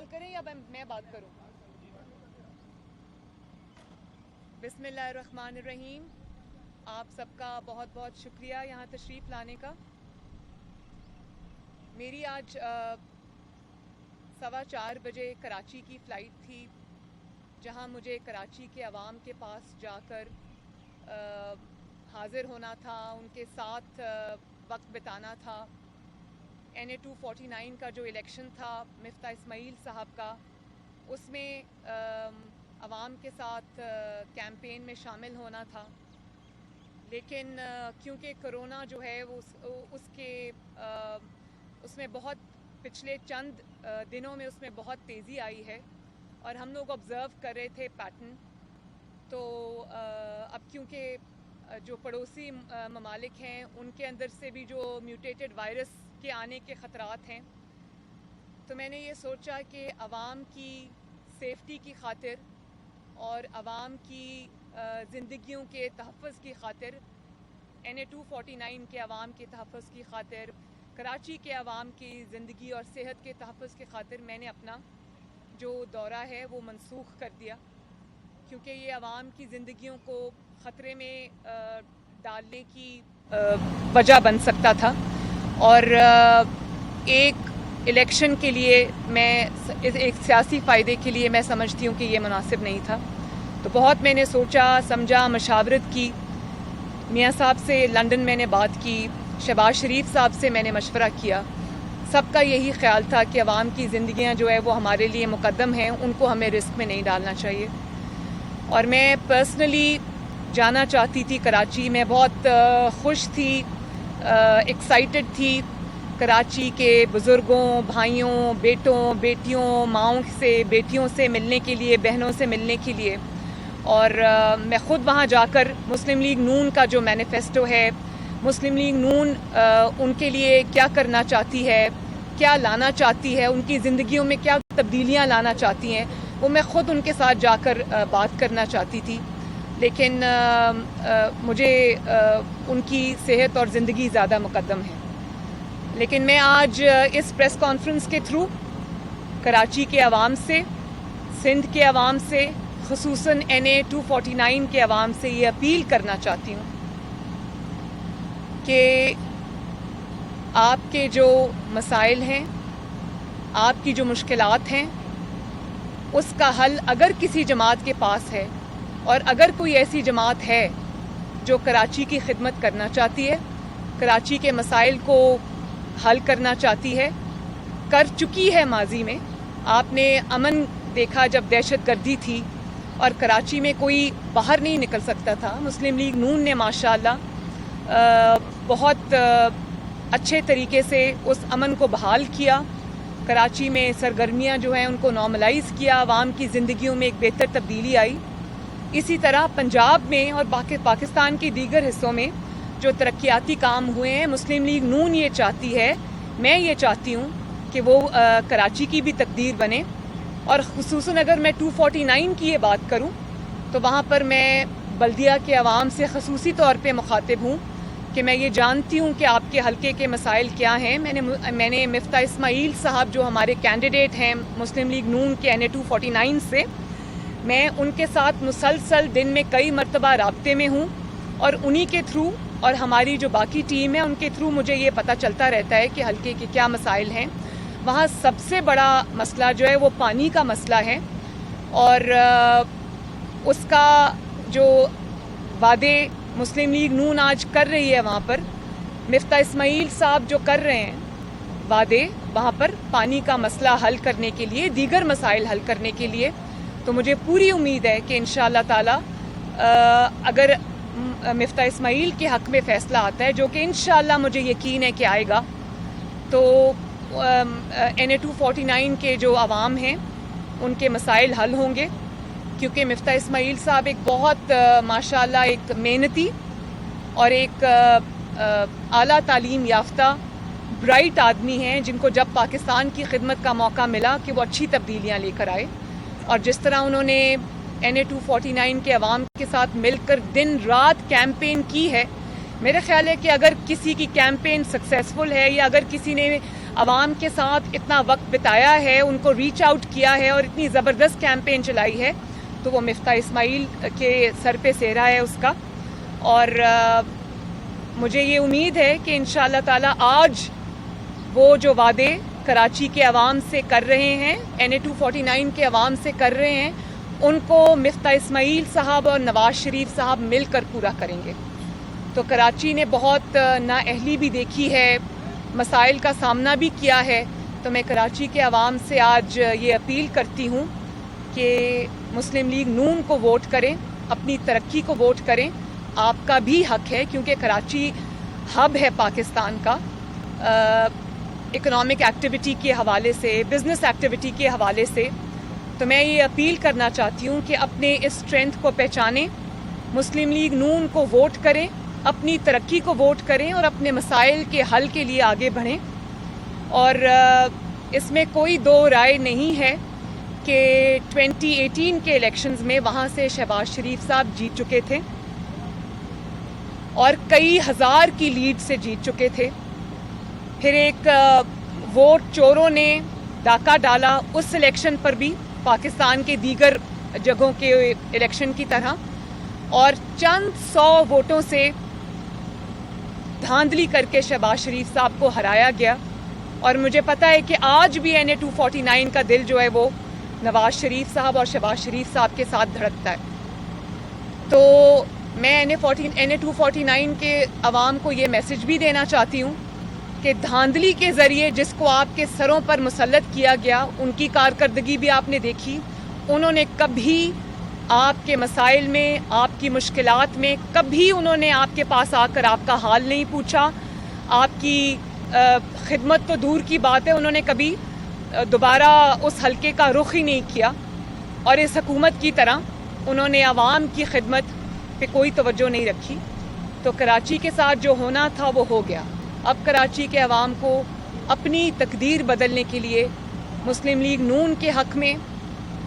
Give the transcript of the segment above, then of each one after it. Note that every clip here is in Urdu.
سوال کریں یا میں بات کروں؟ بسم اللہ الرحمن الرحیم. آپ سب کا بہت بہت شکریہ یہاں تشریف لانے کا. میری آج 4:15 بجے کراچی کی فلائٹ تھی، جہاں مجھے کراچی کے عوام کے پاس جا کر حاضر ہونا تھا، ان کے ساتھ وقت بتانا تھا. NA 249 کا جو الیکشن تھا مفتاح اسماعیل صاحب کا، اس میں عوام کے ساتھ کیمپین میں شامل ہونا تھا. لیکن کیونکہ کرونا جو ہے وہ اس میں بہت پچھلے چند دنوں میں اس میں بہت تیزی آئی ہے، اور ہم لوگ آبزرو کر رہے تھے پیٹرن. تو اب کیونکہ جو پڑوسی ممالک ہیں ان کے اندر سے بھی جو میوٹیٹڈ وائرس کے آنے کے خطرات ہیں، تو میں نے یہ سوچا کہ عوام کی سیفٹی کی خاطر اور عوام کی زندگیوں کے تحفظ کی خاطر، NA 249 کے عوام کے تحفظ کی خاطر، کراچی کے عوام کی زندگی اور صحت کے تحفظ کی خاطر میں نے اپنا جو دورہ ہے وہ منسوخ کر دیا، کیونکہ یہ عوام کی زندگیوں کو خطرے میں ڈالنے کی وجہ بن سکتا تھا. اور ایک الیکشن کے لیے ایک سیاسی فائدے کے لیے میں سمجھتی ہوں کہ یہ مناسب نہیں تھا. تو بہت میں نے سوچا سمجھا، مشاورت کی، میاں صاحب سے لندن میں نے بات کی، شہباز شریف صاحب سے میں نے مشورہ کیا. سب کا یہی خیال تھا کہ عوام کی زندگیاں جو ہے وہ ہمارے لیے مقدم ہیں، ان کو ہمیں رسک میں نہیں ڈالنا چاہیے. اور میں پرسنلی جانا چاہتی تھی کراچی. میں بہت خوش تھی، ایکسائٹڈ تھی کراچی کے بزرگوں، بھائیوں، بیٹوں، بیٹیوں، ماؤں سے، بیٹیوں سے ملنے کے لیے، بہنوں سے ملنے کے لیے. اور میں خود وہاں جا کر مسلم لیگ نون کا جو مینیفیسٹو ہے، مسلم لیگ نون ان کے لیے کیا کرنا چاہتی ہے، کیا لانا چاہتی ہے، ان کی زندگیوں میں کیا تبدیلیاں لانا چاہتی ہیں، وہ میں خود ان کے ساتھ جا کر بات کرنا چاہتی تھی. لیکن مجھے ان کی صحت اور زندگی زیادہ مقدم ہے. لیکن میں آج اس پریس کانفرنس کے تھرو کراچی کے عوام سے، سندھ کے عوام سے، خصوصاً NA 249 کے عوام سے یہ اپیل کرنا چاہتی ہوں کہ آپ کے جو مسائل ہیں، آپ کی جو مشکلات ہیں، اس کا حل اگر کسی جماعت کے پاس ہے، اور اگر کوئی ایسی جماعت ہے جو کراچی کی خدمت کرنا چاہتی ہے، کراچی کے مسائل کو حل کرنا چاہتی ہے، کر چکی ہے ماضی میں. آپ نے امن دیکھا جب دہشت گردی تھی اور کراچی میں کوئی باہر نہیں نکل سکتا تھا. مسلم لیگ نون نے ماشاءاللہ بہت اچھے طریقے سے اس امن کو بحال کیا. کراچی میں سرگرمیاں جو ہیں ان کو نارملائز کیا، عوام کی زندگیوں میں ایک بہتر تبدیلی آئی. اسی طرح پنجاب میں اور پاکستان کے دیگر حصوں میں جو ترقیاتی کام ہوئے ہیں، مسلم لیگ نون یہ چاہتی ہے، میں یہ چاہتی ہوں کہ وہ کراچی کی بھی تقدیر بنے. اور خصوصاً اگر میں 249 کی یہ بات کروں تو وہاں پر میں بلدیہ کے عوام سے خصوصی طور پہ مخاطب ہوں کہ میں یہ جانتی ہوں کہ آپ کے حلقے کے مسائل کیا ہیں. میں نے مفتاح اسماعیل صاحب جو ہمارے کینڈیڈیٹ ہیں مسلم لیگ نون کے NA 249 سے، میں ان کے ساتھ مسلسل دن میں کئی مرتبہ رابطے میں ہوں، اور انہی کے تھرو اور ہماری جو باقی ٹیم ہے ان کے تھرو مجھے یہ پتہ چلتا رہتا ہے کہ حلقے کے کیا مسائل ہیں. وہاں سب سے بڑا مسئلہ جو ہے وہ پانی کا مسئلہ ہے، اور اس کا جو وعدے مسلم لیگ نون آج کر رہی ہے، وہاں پر مفتاح اسماعیل صاحب جو کر رہے ہیں وعدے وہاں پر پانی کا مسئلہ حل کرنے کے لیے، دیگر مسائل حل کرنے کے لیے، تو مجھے پوری امید ہے کہ انشاءاللہ تعالی اگر مفتاح اسماعیل کے حق میں فیصلہ آتا ہے، جو کہ انشاءاللہ مجھے یقین ہے کہ آئے گا، تو NA 249 کے جو عوام ہیں ان کے مسائل حل ہوں گے. کیونکہ مفتاح اسماعیل صاحب ایک بہت ماشاءاللہ ایک محنتی اور ایک اعلیٰ تعلیم یافتہ برائٹ آدمی ہیں، جن کو جب پاکستان کی خدمت کا موقع ملا کہ وہ اچھی تبدیلیاں لے کر آئے. اور جس طرح انہوں نے NA 249 کے عوام کے ساتھ مل کر دن رات کیمپین کی ہے، میرے خیال ہے کہ اگر کسی کی کیمپین سکسیسفل ہے، یا اگر کسی نے عوام کے ساتھ اتنا وقت بتایا ہے، ان کو ریچ آؤٹ کیا ہے اور اتنی زبردست کیمپین چلائی ہے، تو وہ مفتاح اسماعیل کے سر پہ سہرا ہے اس کا. اور مجھے یہ امید ہے کہ انشاءاللہ تعالی آج وہ جو وعدے کراچی کے عوام سے کر رہے ہیں، NA 249 کے عوام سے کر رہے ہیں، ان کو مفتاح اسماعیل صاحب اور نواز شریف صاحب مل کر پورا کریں گے. تو کراچی نے بہت نااہلی بھی دیکھی ہے، مسائل کا سامنا بھی کیا ہے. تو میں کراچی کے عوام سے آج یہ اپیل کرتی ہوں کہ مسلم لیگ نون کو ووٹ کریں، اپنی ترقی کو ووٹ کریں. آپ کا بھی حق ہے کیونکہ کراچی ہب ہے پاکستان کا، اکنامک ایکٹیویٹی کے حوالے سے، بزنس ایکٹیویٹی کے حوالے سے. تو میں یہ اپیل کرنا چاہتی ہوں کہ اپنے اس اسٹرینتھ کو پہچانیں، مسلم لیگ نون کو ووٹ کریں، اپنی ترقی کو ووٹ کریں اور اپنے مسائل کے حل کے لیے آگے بڑھیں. اور اس میں کوئی دو رائے نہیں ہے کہ 2018 کے الیکشنز میں وہاں سے شہباز شریف صاحب جیت چکے تھے اور کئی ہزار کی لیڈ سے جیت چکے تھے. پھر ایک ووٹ چوروں نے ڈاکہ ڈالا اس الیکشن پر بھی، پاکستان کے دیگر جگہوں کے الیکشن کی طرح، اور چند 100 ووٹوں سے دھاندلی کر کے شہباز شریف صاحب کو ہرایا گیا. اور مجھے پتہ ہے کہ آج بھی NA 249 کا دل جو ہے وہ نواز شریف صاحب اور شہباز شریف صاحب کے ساتھ دھڑکتا ہے. تو میں NA 249 کے عوام کو یہ میسج بھی دینا چاہتی ہوں کہ دھاندلی کے ذریعے جس کو آپ کے سروں پر مسلط کیا گیا، ان کی کارکردگی بھی آپ نے دیکھی. انہوں نے کبھی آپ کے مسائل میں، آپ کی مشکلات میں، کبھی انہوں نے آپ کے پاس آ کر آپ کا حال نہیں پوچھا. آپ کی خدمت تو دور کی بات ہے، انہوں نے کبھی دوبارہ اس حلقے کا رخ ہی نہیں کیا. اور اس حکومت کی طرح انہوں نے عوام کی خدمت پہ کوئی توجہ نہیں رکھی. تو کراچی کے ساتھ جو ہونا تھا وہ ہو گیا. اب کراچی کے عوام کو اپنی تقدیر بدلنے کے لیے مسلم لیگ نون کے حق میں،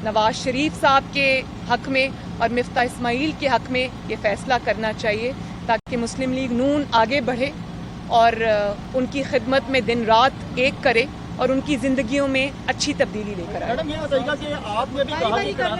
نواز شریف صاحب کے حق میں اور مفتاح اسماعیل کے حق میں یہ فیصلہ کرنا چاہیے تاکہ مسلم لیگ نون آگے بڑھے اور ان کی خدمت میں دن رات ایک کرے اور ان کی زندگیوں میں اچھی تبدیلی لے کر آئے.